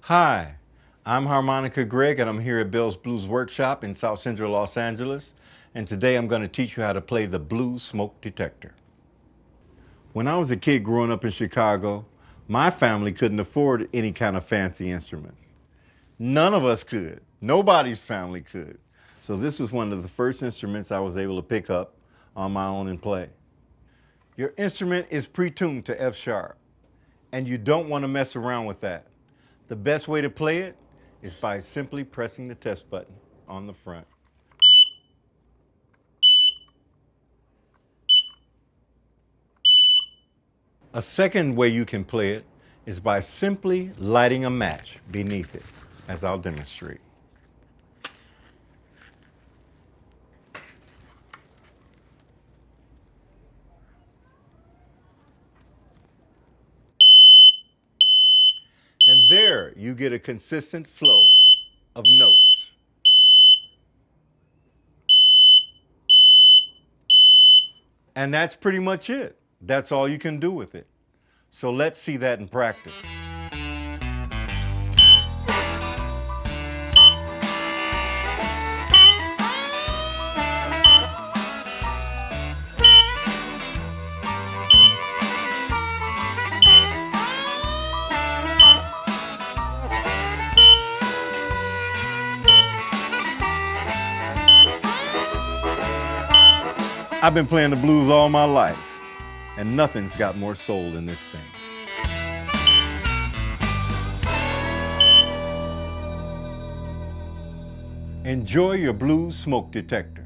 Hi, I'm Harmonica Greg and I'm here at Bell's Blues Workshop in South Central Los Angeles. And today I'm going to teach you how to play the blues smoke detector. When I was a kid growing up in Chicago, my family couldn't afford any kind of fancy instruments. None of us could. Nobody's family could. So this was one of the first instruments I was able to pick up on my own and play. Your instrument is pre-tuned to F sharp, and you don't want to mess around with that. The best way to play it is by simply pressing the test button on the front. A second way you can play it is by simply lighting a match beneath it, as I'll demonstrate. And there you get a consistent flow of notes. And that's pretty much it. That's all you can do with it. So let's see that in practice. I've been playing the blues all my life, and nothing's got more soul than this thing. Enjoy your blues smoke detector.